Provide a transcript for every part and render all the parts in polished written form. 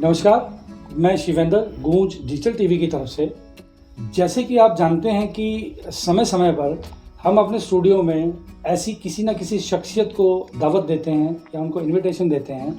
नमस्कार, मैं शिवेंद्र गूंज डिजिटल टीवी की तरफ से। जैसे कि आप जानते हैं कि समय समय पर हम अपने स्टूडियो में ऐसी किसी न किसी शख्सियत को दावत देते हैं या उनको इनविटेशन देते हैं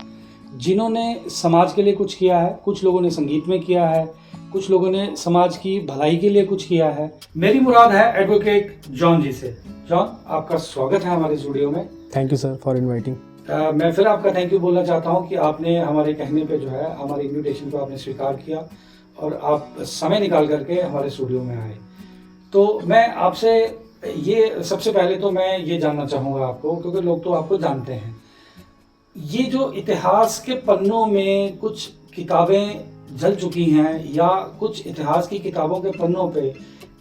जिन्होंने समाज के लिए कुछ किया है। कुछ लोगों ने संगीत में किया है, कुछ लोगों ने समाज की भलाई के लिए कुछ किया है। मेरी मुराद है एडवोकेट जॉन जी से। जॉन, आपका स्वागत है हमारे स्टूडियो में। Thank you sir for inviting. मैं फिर आपका थैंक यू बोलना चाहता हूं कि आपने हमारे कहने पे जो है हमारे इनविटेशन को आपने स्वीकार किया और आप समय निकाल करके हमारे स्टूडियो में आए। तो मैं आपसे ये सबसे पहले तो मैं ये जानना चाहूँगा आपको, क्योंकि लोग तो आपको जानते हैं, ये जो इतिहास के पन्नों में कुछ किताबें जल चुकी हैं या कुछ इतिहास की किताबों के पन्नों पे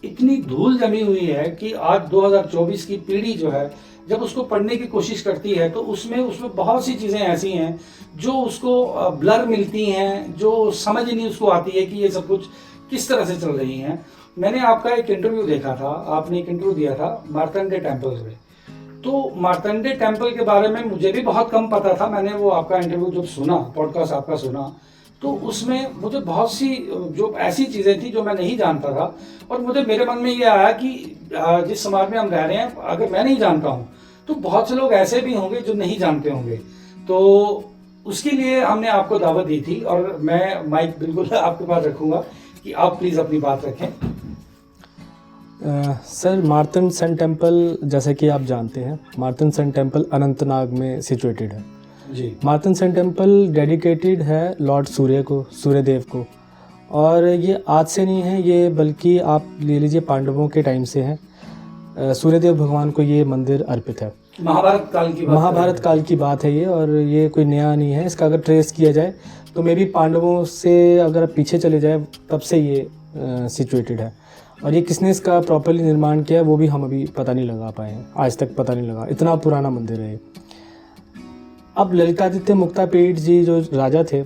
इतनी धूल जमी हुई है कि आज 2024 की पीढ़ी जो है जब उसको पढ़ने की कोशिश करती है तो उसमें बहुत सी चीज़ें ऐसी हैं जो उसको ब्लर मिलती हैं, जो समझ नहीं उसको आती है कि ये सब कुछ किस तरह से चल रही हैं। मैंने आपका एक इंटरव्यू देखा था, आपने एक इंटरव्यू दिया था मार्तंडे टेम्पल में। तो मार्तंडे टेम्पल के बारे में मुझे भी बहुत कम पता था। मैंने वो आपका इंटरव्यू जब सुना, पॉडकास्ट आपका सुना, तो उसमें मुझे बहुत सी जो ऐसी चीज़ें थी जो मैं नहीं जानता था और मेरे मन में ये आया कि जिस समाज में हम रह रहे हैं, अगर मैं नहीं जानता हूँ तो बहुत से लोग ऐसे भी होंगे जो नहीं जानते होंगे। तो उसके लिए हमने आपको दावत दी थी और मैं माइक बिल्कुल आपके पास रखूँगा कि आप प्लीज़ अपनी बात रखें। सर, मार्तंड सन टेम्पल जैसे कि आप जानते हैं, मार्तंड सन टेम्पल अनंतनाग में सिचुएटेड है जी। मार्तंड सन टेम्पल डेडिकेटेड है लॉर्ड सूर्यदेव को। और ये आज से नहीं है, ये बल्कि आप ले लीजिए पांडवों के टाइम से है। सूर्यदेव भगवान को ये मंदिर अर्पित है। महाभारत काल की बात है ये, और ये कोई नया नहीं है। इसका अगर ट्रेस किया जाए तो मे बी पांडवों से अगर पीछे चले जाए तब से ये सिचुएटेड है। और ये किसने इसका प्रॉपर्ली निर्माण किया है वो भी हम अभी पता नहीं लगा पाए हैं, आज तक पता नहीं लगा। इतना पुराना मंदिर है ये। अब ललितादित्य मुक्तापीड जी जो राजा थे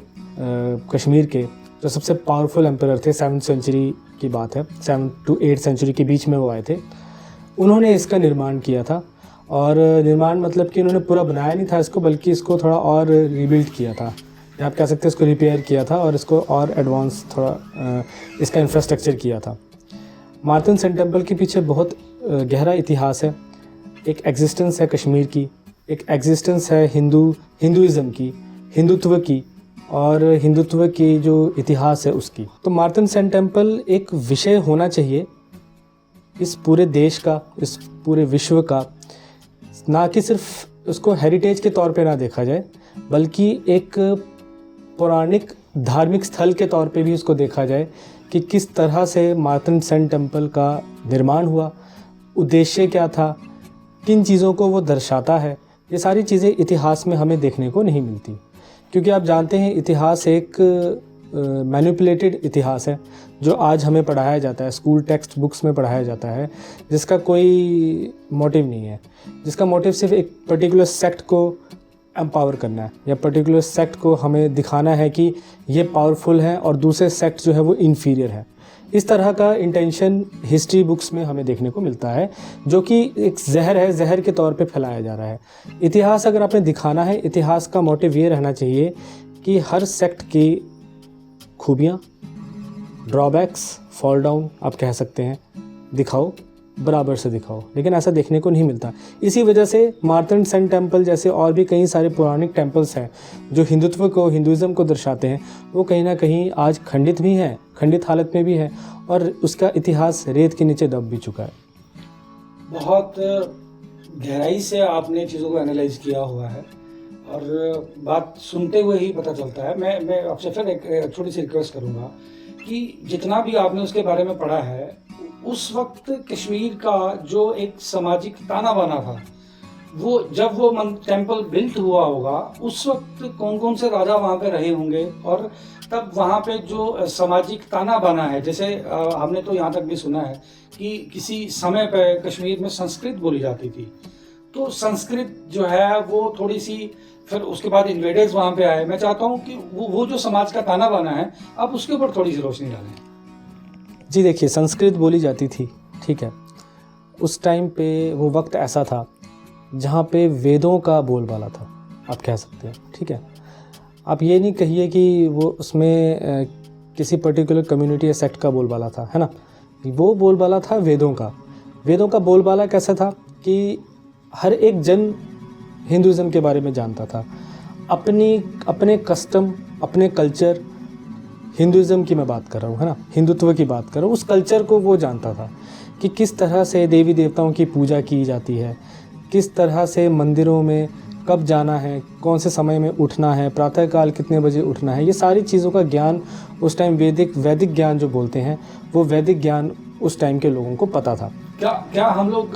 कश्मीर के, जो सबसे पावरफुल एम्परर थे, 7th सेंचुरी की बात है, 7th to 8th सेंचुरी के बीच में वो आए थे। उन्होंने इसका निर्माण किया था। और निर्माण मतलब कि उन्होंने पूरा बनाया नहीं था इसको, बल्कि इसको थोड़ा और रीबिल्ड किया था, या आप कह सकते हैं इसको रिपेयर किया था और इसको और एडवांस थोड़ा इसका इंफ्रास्ट्रक्चर किया था। मार्तंड सन टेम्पल के पीछे बहुत गहरा इतिहास है। एक एग्जिस्टेंस है कश्मीर की, एक एग्जिस्टेंस है हिंदुइज़्म की, हिंदुत्व की, और हिंदुत्व की जो इतिहास है उसकी। तो मार्तंड सन टेम्पल एक विषय होना चाहिए इस पूरे देश का, इस पूरे विश्व का। ना कि सिर्फ उसको हेरिटेज के तौर पे ना देखा जाए, बल्कि एक पौराणिक धार्मिक स्थल के तौर पे भी उसको देखा जाए कि किस तरह से मार्तंड सन टेम्पल का निर्माण हुआ, उद्देश्य क्या था, किन चीज़ों को वो दर्शाता है। ये सारी चीज़ें इतिहास में हमें देखने को नहीं मिलती, क्योंकि आप जानते हैं इतिहास एक मैनिपुलेटेड इतिहास है जो आज हमें पढ़ाया जाता है, स्कूल टेक्स्ट बुक्स में पढ़ाया जाता है, जिसका कोई मोटिव नहीं है, जिसका मोटिव सिर्फ एक पर्टिकुलर सेक्ट को एम्पावर करना है या पर्टिकुलर सेक्ट को हमें दिखाना है कि ये पावरफुल है और दूसरे सेक्ट जो है वो इन्फीरियर है। इस तरह का इंटेंशन हिस्ट्री बुक्स में हमें देखने को मिलता है, जो कि एक जहर है, जहर के तौर पे फैलाया जा रहा है। इतिहास अगर आपने दिखाना है, इतिहास का मोटिव ये रहना चाहिए कि हर सेक्ट की खूबियाँ, ड्रॉबैक्स, फॉल डाउन आप कह सकते हैं, दिखाओ, बराबर से दिखाओ। लेकिन ऐसा देखने को नहीं मिलता। इसी वजह से मार्तंड सन टेम्पल जैसे और भी कई सारे पौराणिक टेम्पल्स हैं जो हिंदुत्व को, हिंदुइज़्म को दर्शाते हैं, वो कहीं ना कहीं आज खंडित भी हैं, खंडित हालत में भी है, और उसका इतिहास रेत के नीचे दब भी चुका है। बहुत गहराई से आपने चीज़ों को एनालाइज किया हुआ है और बात सुनते हुए ही पता चलता है। मैं आपसे फिर एक छोटी सी रिक्वेस्ट करूँगा कि जितना भी आपने उसके बारे में पढ़ा है, उस वक्त कश्मीर का जो एक सामाजिक ताना बाना था, वो जब वो टेम्पल बिल्ट हुआ होगा, उस वक्त कौन कौन से राजा वहाँ पे रहे होंगे, और तब वहाँ पे जो सामाजिक ताना बाना है, जैसे हमने तो यहाँ तक भी सुना है कि किसी समय पे कश्मीर में संस्कृत बोली जाती थी। तो संस्कृत जो है वो थोड़ी सी, फिर उसके बाद इन्वेडर्स वहाँ पे आए। मैं चाहता हूँ कि वो जो समाज का ताना बाना है, आप उसके ऊपर थोड़ी सी रोशनी डालें। जी देखिए, संस्कृत बोली जाती थी, ठीक है। उस टाइम पे वो वक्त ऐसा था जहाँ पे वेदों का बोलबाला था, आप कह सकते हैं, ठीक है। आप ये नहीं कहिए कि वो उसमें किसी पर्टिकुलर कम्युनिटी या सेक्ट का बोलबाला था, है ना। वो बोलबाला था वेदों का। वेदों का बोलबाला कैसा था कि हर एक जन हिंदुज़म के बारे में जानता था, अपने कस्टम, अपने कल्चर, हिंदुज़म की मैं बात कर रहा हूँ, है ना, हिंदुत्व की बात कर रहा हूँ, उस कल्चर को वो जानता था कि किस तरह से देवी देवताओं की पूजा की जाती है, किस तरह से मंदिरों में कब जाना है, कौन से समय में उठना है, प्रातःकाल कितने बजे उठना है, ये सारी चीज़ों का ज्ञान उस टाइम वैदिक ज्ञान जो बोलते हैं, वो वैदिक ज्ञान उस टाइम के लोगों को पता था। क्या हम लोग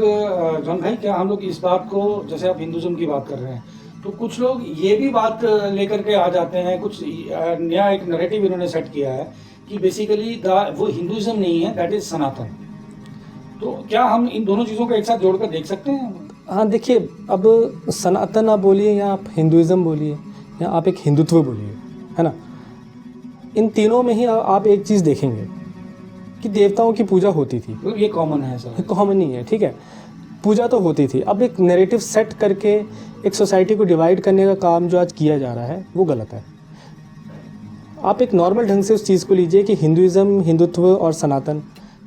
जॉन भाई, क्या हम लोग इस बात को, जैसे आप हिंदुज़म की बात कर रहे हैं, तो कुछ लोग ये भी बात लेकर के आ जाते हैं, कुछ नया एक नैरेटिव इन्होंने सेट किया है कि बेसिकली वो हिंदुज़म नहीं है, दैट इज सनातन। तो क्या हम इन दोनों चीज़ों को एक साथ जोड़कर देख सकते हैं? हाँ देखिए, अब सनातन आप बोलिए या आप हिंदुज़म बोलिए या आप एक हिंदुत्व बोलिए, है ना, इन तीनों में ही आप एक चीज़ देखेंगे कि देवताओं की पूजा होती थी। तो ये कॉमन है सर? कॉमन नहीं है, ठीक है, पूजा तो होती थी। अब एक नैरेटिव सेट करके एक सोसाइटी को डिवाइड करने का काम जो आज किया जा रहा है वो गलत है। आप एक नॉर्मल ढंग से उस चीज़ को लीजिए कि हिंदुज़म, हिंदुत्व और सनातन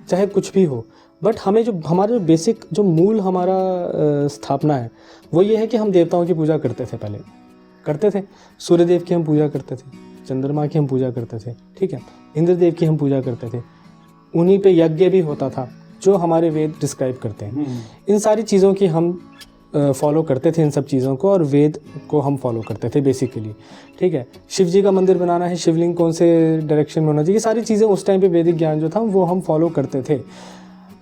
चाहे कुछ भी हो, बट हमें जो हमारा जो बेसिक जो मूल हमारा स्थापना है वो ये है कि हम देवताओं की पूजा करते थे, पहले करते थे। सूर्यदेव की हम पूजा करते थे, चंद्रमा की हम पूजा करते थे, ठीक है, इंद्रदेव की हम पूजा करते थे, उन्हीं पे यज्ञ भी होता था जो हमारे वेद डिस्क्राइब करते हैं। इन सारी चीज़ों की हम फॉलो करते थे, इन सब चीज़ों को, और वेद को हम फॉलो करते थे बेसिकली, ठीक है। शिव जी का मंदिर बनाना है, शिवलिंग कौन से डायरेक्शन में होना चाहिए, ये सारी चीज़ें उस टाइम पे वैदिक ज्ञान जो था वो हम फॉलो करते थे।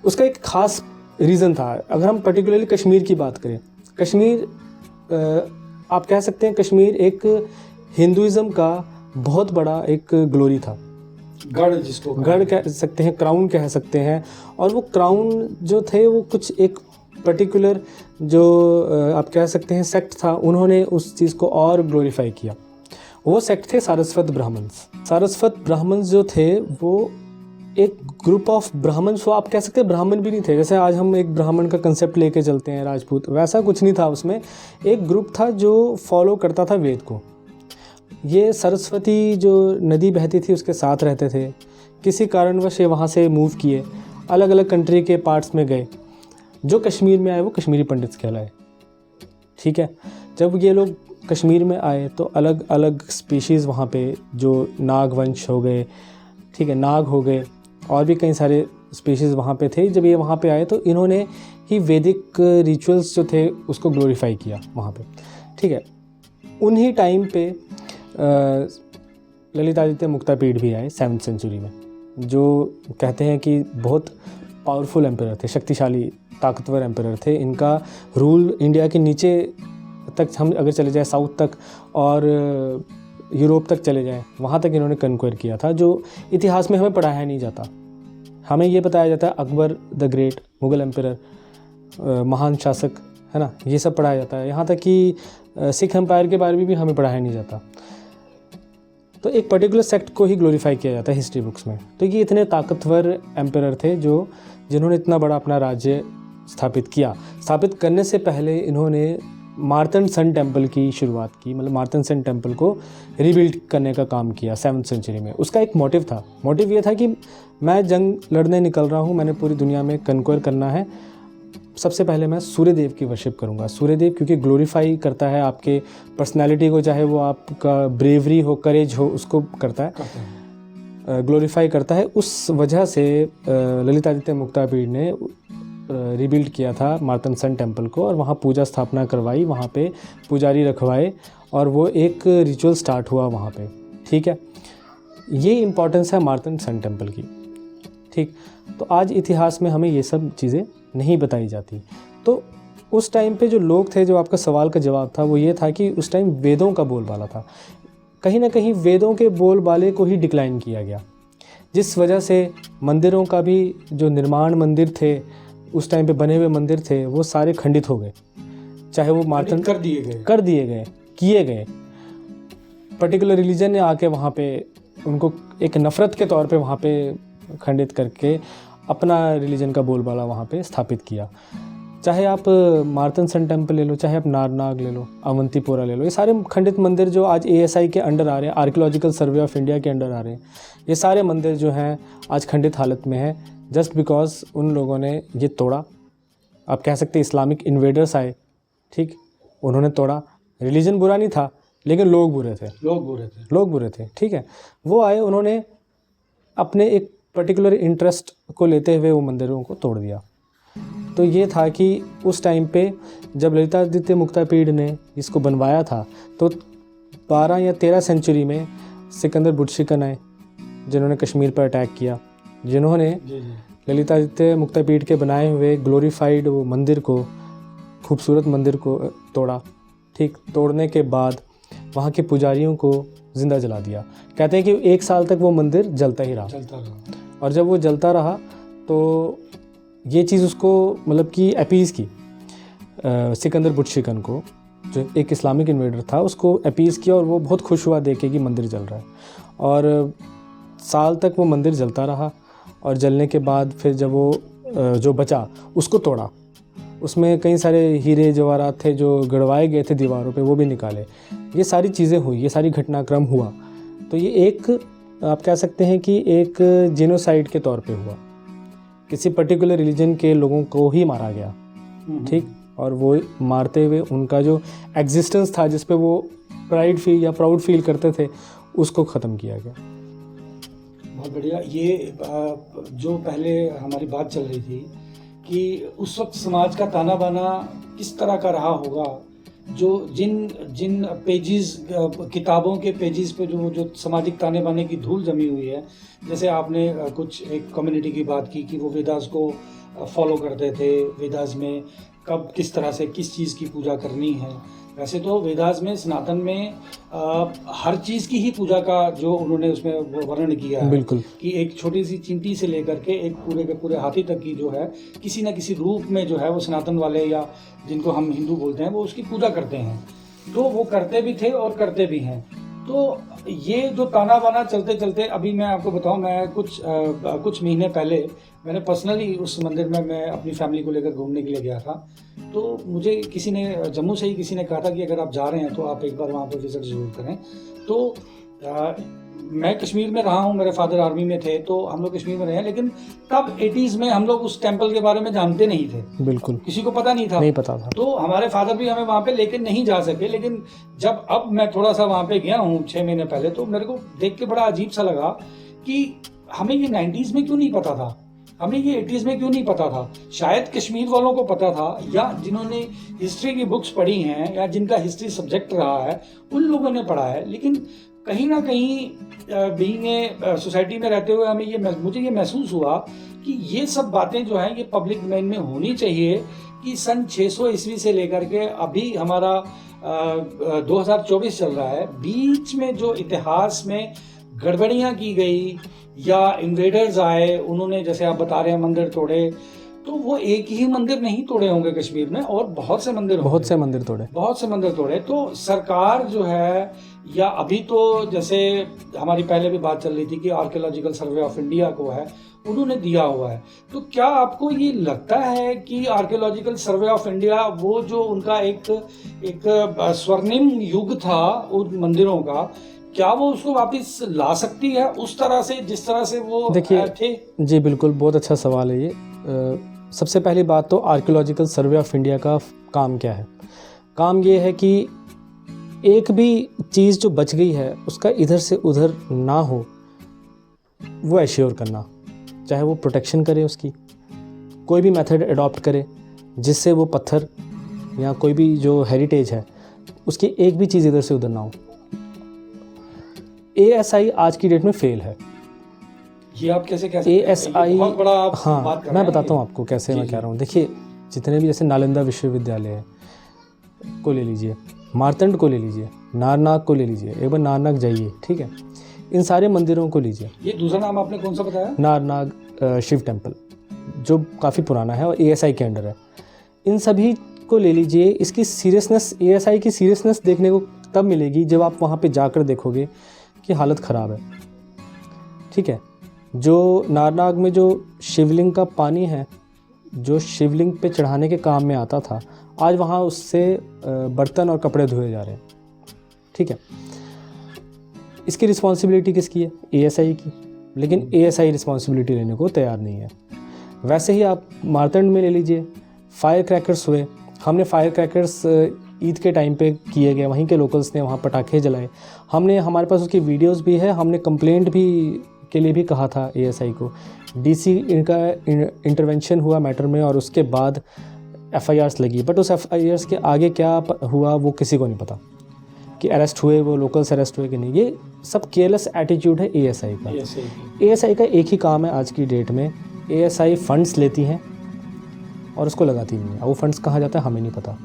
उसका एक ख़ास रीज़न था। अगर हम पर्टिकुलरली कश्मीर की बात करें, कश्मीर आप कह सकते हैं कश्मीर एक हिंदुज़म का बहुत बड़ा एक ग्लोरी था, गढ़, जिसको गढ़ कह सकते हैं, क्राउन कह सकते हैं। और वो क्राउन जो थे वो कुछ एक पर्टिकुलर जो आप कह सकते हैं सेक्ट था, उन्होंने उस चीज़ को और ग्लोरीफाई किया। वो सेक्ट थे सारस्वत ब्राह्मण्स। सारस्वत ब्राह्मण्स जो थे वो एक ग्रुप ऑफ ब्राह्मण्स, वो आप कह सकते हैं ब्राह्मण भी नहीं थे, जैसे आज हम एक ब्राह्मण का कंसेप्ट लेके चलते हैं राजपूत, वैसा कुछ नहीं था उसमें। एक ग्रुप था जो फॉलो करता था वेद को। ये सरस्वती जो नदी बहती थी उसके साथ रहते थे। किसी कारणवश ये वहाँ से मूव किए, अलग अलग कंट्री के पार्ट्स में गए। जो कश्मीर में आए वो कश्मीरी पंडित कहलाए, ठीक है। जब ये लोग कश्मीर में आए तो अलग अलग स्पीशीज़ वहाँ पे, जो नाग वंश हो गए, ठीक है, नाग हो गए, और भी कई सारे स्पीशीज़ वहाँ पे थे। जब ये वहाँ पे आए तो इन्होंने ही वैदिक रिचुअल्स जो थे उसको ग्लोरीफाई किया वहाँ पे, ठीक है। उन्हीं टाइम पे ललितादित्य मुक्तापीड भी आए 7वीं सेंचुरी में, जो कहते हैं कि बहुत पावरफुल एम्परर थे, शक्तिशाली ताकतवर एम्परर थे। इनका रूल इंडिया के नीचे तक, हम अगर चले जाए साउथ तक और यूरोप तक चले जाएं, वहाँ तक इन्होंने कन्क्वायर किया था, जो इतिहास में हमें पढ़ाया नहीं जाता। हमें ये बताया जाता है Akbar the great, Mughal emperor, महान शासक, है ना, ये सब पढ़ाया जाता है। यहाँ तक कि सिख एम्पायर के बारे में भी हमें पढ़ाया नहीं जाता। तो एक पर्टिकुलर सेक्ट को ही ग्लोरीफाई किया जाता है हिस्ट्री बुक्स में। तो ये इतने ताकतवर एम्परर थे जिन्होंने इतना बड़ा अपना राज्य स्थापित किया। स्थापित करने से पहले इन्होंने मार्तंड सन टेम्पल की शुरुआत की, मतलब मार्तंड सन टेम्पल को रीबिल्ड करने का काम किया 7वीं सेंचुरी में। उसका एक मोटिव था। मोटिव ये था कि मैं जंग लड़ने निकल रहा हूँ, मैंने पूरी दुनिया में कन्क्वायर करना है, सबसे पहले मैं सूर्यदेव की वर्शिप करूँगा। सूर्यदेव क्योंकि ग्लोरीफाई करता है आपके पर्सनैलिटी को, चाहे वो आपका ब्रेवरी हो, करेज हो, उसको करता है, ग्लोरीफाई करता है। उस वजह से ललितादित्य मुक्तापीड ने रिबिल्ड किया था मार्तंड सन टेम्पल को, और वहाँ पूजा स्थापना करवाई, वहाँ पे पुजारी रखवाए, और वो एक रिचुअल स्टार्ट हुआ वहाँ पे, ठीक है। ये इम्पॉर्टेंस है मार्तंड सन टेम्पल की, ठीक। तो आज इतिहास में हमें ये सब चीज़ें नहीं बताई जाती। तो उस टाइम पे जो लोग थे, जो आपका सवाल का जवाब था वो ये था कि उस टाइम वेदों का बोलबाला था। कहीं ना कहीं वेदों के बोलबाले को ही डिक्लाइन किया गया, जिस वजह से मंदिरों का भी जो निर्माण मंदिर थे, उस टाइम पे बने हुए मंदिर थे, वो सारे खंडित हो गए, चाहे वो मार्तंड कर दिए गए, किए गए। पर्टिकुलर रिलीजन ने आके वहाँ पे उनको एक नफ़रत के तौर पे वहाँ पे खंडित करके अपना रिलीजन का बोलबाला वहाँ पे स्थापित किया। चाहे आप मार्तन सन टेम्पल ले लो, चाहे आप नारनाग ले लो, अवंतीपोरा ले लो, ये सारे खंडित मंदिर जो आज ASI के अंडर आ रहे हैं, आर्कियोलॉजिकल सर्वे ऑफ इंडिया के अंडर आ रहे हैं, ये सारे मंदिर जो हैं आज खंडित हालत में हैं, जस्ट बिकॉज उन लोगों ने ये तोड़ा। आप कह सकते हैं इस्लामिक इन्वेडर्स आए, ठीक, उन्होंने तोड़ा। रिलीजन बुरा नहीं था, लेकिन लोग बुरे थे, लोग बुरे थे, ठीक है। वो आए, उन्होंने अपने एक पर्टिकुलर इंटरेस्ट को लेते हुए वो मंदिरों को तोड़ दिया। तो ये था कि उस टाइम पे जब ललितादित्य मुक्तापीठ ने इसको बनवाया था, तो 12 या 13 सेंचुरी में सिकंदर बुटशिकन आए, जिन्होंने कश्मीर पर अटैक किया, जिन्होंने ललितादित्य मुक्तापीठ के बनाए हुए ग्लोरीफाइड वो मंदिर को, खूबसूरत मंदिर को तोड़ा, ठीक। तोड़ने के बाद वहाँ के पुजारियों को ज़िंदा जला दिया। कहते हैं कि 1 साल तक वो मंदिर जलता ही रहा। और जब वो जलता रहा तो ये चीज़ उसको मतलब कि अपीज़ की, सिकंदर बुटशिकन को, जो एक इस्लामिक इन्वेडर था, उसको अपीज़ किया और वो बहुत खुश हुआ देख के कि मंदिर जल रहा है। और साल तक वो मंदिर जलता रहा। और जलने के बाद फिर जब वो जो बचा उसको तोड़ा, उसमें कई सारे हीरे जवाहरात थे जो गड़वाए गए थे दीवारों पे, वो भी निकाले। ये सारी चीज़ें हुई, ये सारी घटनाक्रम हुआ। तो ये एक, आप कह सकते हैं कि एक जेनोसाइड के तौर पे हुआ, किसी पर्टिकुलर रिलीजन के लोगों को ही मारा गया, ठीक। और वो मारते हुए उनका जो एग्जिस्टेंस था, जिस पे वो प्राइड फील या प्राउड फील करते थे, उसको ख़त्म किया गया। बहुत बढ़िया। ये जो पहले हमारी बात चल रही थी कि उस वक्त समाज का ताना बाना किस तरह का रहा होगा, जो जिन पेजेस, किताबों के पेजेस पे जो सामाजिक ताने बाने की धूल जमी हुई है। जैसे आपने कुछ एक कम्युनिटी की बात की कि वो वेदास को फॉलो करते थे, वेदास में कब किस तरह से किस चीज़ की पूजा करनी है। वैसे तो वेदास में, सनातन में हर चीज़ की ही पूजा का जो उन्होंने उसमें वर्णन किया है, बिल्कुल, कि एक छोटी सी चींटी से लेकर के एक पूरे के पूरे हाथी तक की जो है, किसी न किसी रूप में जो है वो सनातन वाले या जिनको हम हिंदू बोलते हैं वो उसकी पूजा करते हैं। तो वो करते भी थे और करते भी हैं। तो ये जो ताना बाना चलते चलते, अभी मैं आपको बताऊं, मैं कुछ महीने पहले मैंने पर्सनली उस मंदिर में मैं अपनी फैमिली को लेकर घूमने के लिए गया था। तो मुझे किसी ने, जम्मू से ही किसी ने कहा था कि अगर आप जा रहे हैं तो आप एक बार वहाँ पर विजिट ज़रूर करें। तो मैं कश्मीर में रहा हूँ, मेरे फादर आर्मी में थे, तो हम लोग कश्मीर में रहे हैं, लेकिन तब 80s में हम लोग उस टेम्पल के बारे में जानते नहीं थे। बिल्कुल, किसी को पता नहीं था। तो हमारे फादर भी हमें वहाँ पे लेके नहीं जा सके। लेकिन जब अब मैं थोड़ा सा वहाँ पे गया हूँ 6 महीने पहले, तो मेरे को देख के बड़ा अजीब सा लगा कि हमें ये 90s में क्यों नहीं पता था, हमें ये 80s में क्यों नहीं पता था। शायद कश्मीर वालों को पता था, या जिन्होंने हिस्ट्री की बुक्स पढ़ी हैं, या जिनका हिस्ट्री सब्जेक्ट रहा है, उन लोगों ने पढ़ा है। लेकिन कहीं ना कहीं बीइंग सोसाइटी में रहते हुए मुझे ये महसूस हुआ कि ये सब बातें जो हैं ये पब्लिक डोमेन में होनी चाहिए। कि सन 600 ईस्वी से लेकर के अभी हमारा 2024 चल रहा है, बीच में जो इतिहास में गड़बड़ियाँ की गई या इन्वेडर्स आए, उन्होंने, जैसे आप बता रहे हैं, मंदिर तोड़े, तो वो एक ही मंदिर नहीं तोड़े होंगे कश्मीर में, और बहुत से मंदिर तोड़े। तो सरकार जो है, या अभी तो जैसे हमारी पहले भी बात चल रही थी कि आर्कियोलॉजिकल सर्वे ऑफ इंडिया को है, उन्होंने दिया हुआ है। तो क्या आपको ये लगता है कि आर्कियोलॉजिकल सर्वे ऑफ इंडिया, वो जो उनका एक स्वर्णिम युग था उन मंदिरों का, क्या वो उसको वापस ला सकती है उस तरह से जिस तरह से वो थे? जी बिल्कुल, बहुत अच्छा सवाल है ये। सबसे पहली बात तो आर्कियोलॉजिकल सर्वे ऑफ इंडिया का काम क्या है? काम ये है कि एक भी चीज़ जो बच गई है उसका इधर से उधर ना हो, वो एश्योर करना। चाहे वो प्रोटेक्शन करे, उसकी कोई भी मेथड अडॉप्ट करे जिससे वो पत्थर या कोई भी जो हेरिटेज है उसकी एक भी चीज़ इधर से उधर ना हो। ASI आज की डेट में फेल है। ये आप कैसे कह सकते हैं? ASI बहुत बड़ा आप हाँ, बात कर मैं बताता हूँ आपको कैसे मैं कह रहा हूँ। देखिए, जितने भी जैसे नालंदा विश्वविद्यालय को ले लीजिए, मार्तंड को ले लीजिए, नारनाग को ले लीजिए, एक बार नारनाग जाइए, ठीक है, इन सारे मंदिरों को लीजिए। ये दूसरा नाम आपने कौन सा बताया? नारनाग शिव टेम्पल, जो काफ़ी पुराना है और ASI के अंडर है। इन सभी को ले लीजिए। इसकी सीरियसनेस, ASI की सीरियसनेस देखने को तब मिलेगी जब आप वहाँ पे जाकर देखोगे कि हालत ख़राब है, ठीक है। जो नारनाग में जो शिवलिंग का पानी है जो शिवलिंग पे चढ़ाने के काम में आता था, आज वहाँ उससे बर्तन और कपड़े धोए जा रहे हैं। ठीक है, इसकी रिस्पॉन्सिबिलिटी किसकी है? एएसआई की। लेकिन एएसआई रिस्पॉन्सिबिलिटी लेने को तैयार नहीं है। वैसे ही आप मारतंड में ले लीजिए, फायर क्रैकर्स हुए। हमने फायर क्रैकर्स ईद के टाइम पे किए गए, वहीं के लोकल्स ने वहाँ पटाखे जलाए। हमारे पास उसकी वीडियोस भी है। हमने कंप्लेंट भी के लिए भी कहा था एएसआई को। डीसी इनका इंटरवेंशन हुआ मैटर में और उसके बाद एफआईआर्स लगी, बट उस एफआईआर्स के आगे क्या हुआ वो किसी को नहीं पता कि अरेस्ट हुए, वो लोकल्स अरेस्ट हुए कि नहीं। ये सब केयरलेस एटीट्यूड है एएसआई का। एएसआई का एक ही काम है आज की डेट में, एएसआई फंड्स लेती हैं और उसको लगाती नहीं है। वो फंड्स कहाँ जाता है हमें नहीं पता,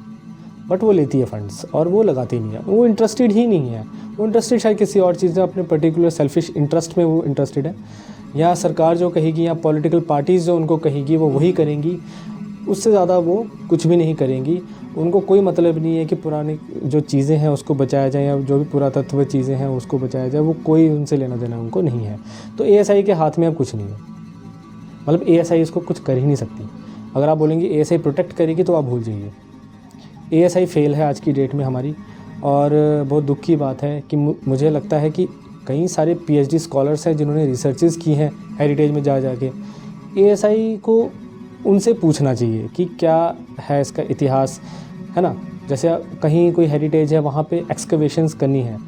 बट वो लेती है फंड्स और वो लगाती नहीं है। वो इंटरेस्टेड ही नहीं है। वो इंटरेस्टेड शायद किसी और चीज़ में, अपने पर्टिकुलर सेल्फिश इंटरेस्ट में वो इंटरेस्टेड है। या सरकार जो कहेगी या पॉलिटिकल पार्टीज़ जो उनको कहेगी वो वही करेंगी, उससे ज़्यादा वो कुछ भी नहीं करेंगी। उनको कोई मतलब नहीं है कि पुरानी जो चीज़ें हैं उसको बचाया जाए या जो भी पुरातत्व चीज़ें हैं उसको बचाया जाए। वो कोई उनसे लेना देना उनको नहीं है। तो एएसआई के हाथ में अब कुछ नहीं है। मतलब एएसआई इसको कुछ कर ही नहीं सकती। अगर आप बोलेंगे एएसआई प्रोटेक्ट करेगी तो आप भूल जाइए। एएसआई फेल है आज की डेट में हमारी। और बहुत दुख की बात है कि मुझे लगता है कि कई सारे पीएचडी स्कॉलर्स हैं जिन्होंने रिसर्चेस की हैं हेरिटेज में जा के। एएसआई को उनसे पूछना चाहिए कि क्या है इसका इतिहास, है ना। जैसे कहीं कोई हेरिटेज है वहाँ पे एक्सकवेशंस करनी है,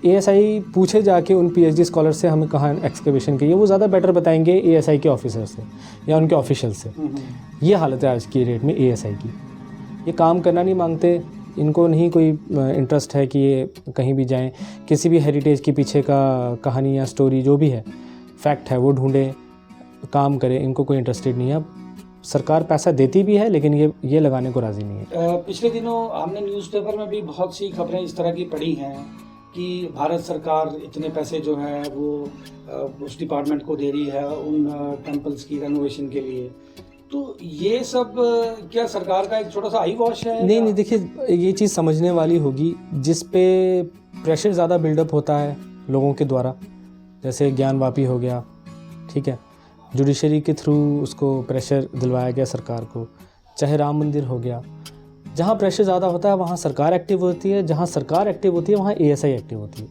एएसआई पूछे जाके उन पीएचडी स्कॉलर से हमें कहाँ एक्सकवेशन की है। वो ज़्यादा बेटर बताएंगे एएसआई के ऑफिसर से या उनके ऑफिशियल से। ये हालत है आज की डेट में एएसआई की। ये काम करना नहीं मांगते, इनको नहीं कोई इंटरेस्ट है कि ये कहीं भी जाएं, किसी भी हेरिटेज के पीछे का कहानी या स्टोरी जो भी है, फैक्ट है, वो ढूंढें, काम करें। इनको कोई इंटरेस्टेड नहीं है। सरकार पैसा देती भी है लेकिन ये लगाने को राज़ी नहीं है। पिछले दिनों हमने न्यूज़पेपर में भी बहुत सी खबरें इस तरह की पढ़ी हैं कि भारत सरकार इतने पैसे जो है वो उस डिपार्टमेंट को दे रही है उन टेम्पल्स की रेनोवेशन के लिए। तो ये सब क्या सरकार का एक छोटा सा आई वॉश है? नहीं, देखिए ये चीज़ समझने वाली होगी। जिस पे प्रेशर ज़्यादा बिल्डअप होता है लोगों के द्वारा, जैसे ज्ञानवापी हो गया, ठीक है, जुडिशरी के थ्रू उसको प्रेशर दिलवाया गया सरकार को, चाहे राम मंदिर हो गया। जहाँ प्रेशर ज़्यादा होता है वहाँ सरकार एक्टिव होती है, जहाँ सरकार एक्टिव होती है वहाँ एएसआई एक्टिव होती है।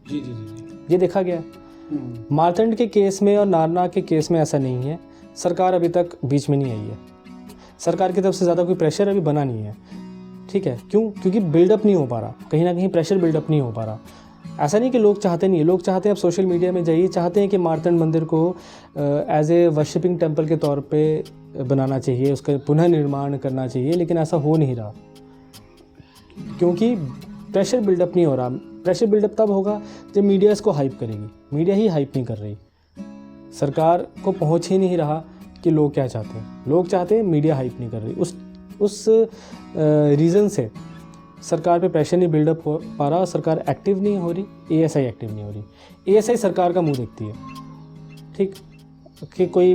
जी जी जी, ये देखा गया है। मारतंड के केस में और नारनाग के केस में ऐसा नहीं है। सरकार अभी तक बीच में नहीं आई है। सरकार की तरफ से ज़्यादा कोई प्रेशर अभी बना नहीं है, ठीक है। क्यों? क्योंकि बिल्डअप नहीं हो पा रहा, कहीं ना कहीं प्रेशर बिल्डअप नहीं हो पा रहा। ऐसा नहीं कि लोग चाहते नहीं है, लोग चाहते हैं। अब सोशल मीडिया में जाइए, चाहते हैं कि मारतंड मंदिर को एज ए वर्शिपिंग टेम्पल के तौर पे बनाना चाहिए, उसका पुनः निर्माण करना चाहिए, लेकिन ऐसा हो नहीं रहा क्योंकि प्रेशर बिल्डअप नहीं हो रहा। प्रेशर बिल्डअप तब होगा जब मीडिया इसको हाइप करेगी। मीडिया ही हाइप नहीं कर रही, सरकार को पहुंच ही नहीं रहा कि लोग क्या चाहते हैं। लोग चाहते हैं, मीडिया हाइप नहीं कर रही। उस रीज़न से सरकार पे प्रेशर नहीं बिल्डअप हो पा रहा, सरकार एक्टिव नहीं हो रही, एएसआई एक्टिव नहीं हो रही। एएसआई सरकार का मुंह देखती है, ठीक, कि कोई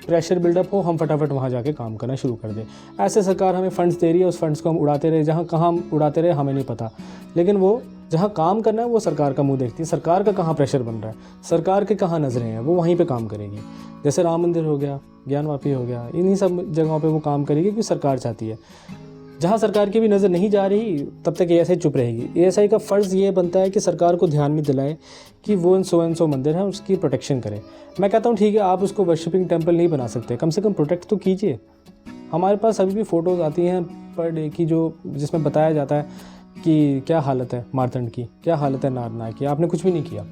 प्रेशर बिल्डअप हो हम फटाफट वहाँ जाके काम करना शुरू कर दें। ऐसे सरकार हमें फंड्स दे रही है, उस फंड्स को हम उड़ाते रहे, जहाँ कहाँ हम उड़ाते रहे हमें नहीं पता, लेकिन वो जहाँ काम करना है वो सरकार का मुंह देखती है। सरकार का कहाँ प्रेशर बन रहा है, सरकार के कहाँ नज़रें हैं, वो वहीं पे काम करेगी। जैसे राम मंदिर हो गया, ज्ञानवापी हो गया, इन्हीं सब जगहों पे वो काम करेगी क्योंकि सरकार चाहती है। जहाँ सरकार की भी नज़र नहीं जा रही तब तक एएसआई चुप रहेगी। एएसआई का फ़र्ज़ ये बनता है कि सरकार को ध्यान में दिलाए कि वो इन सो मंदिर है, उसकी प्रोटेक्शन करे। मैं कहता हूँ ठीक है, आप उसको वर्शिपिंग टेम्पल नहीं बना सकते, कम से कम प्रोटेक्ट तो कीजिए। हमारे पास अभी भी फ़ोटोज़ आती हैं पर डे की जिसमें बताया जाता है कि क्या हालत है मारतंड की, क्या हालत है नारनाग की। आपने कुछ भी नहीं किया।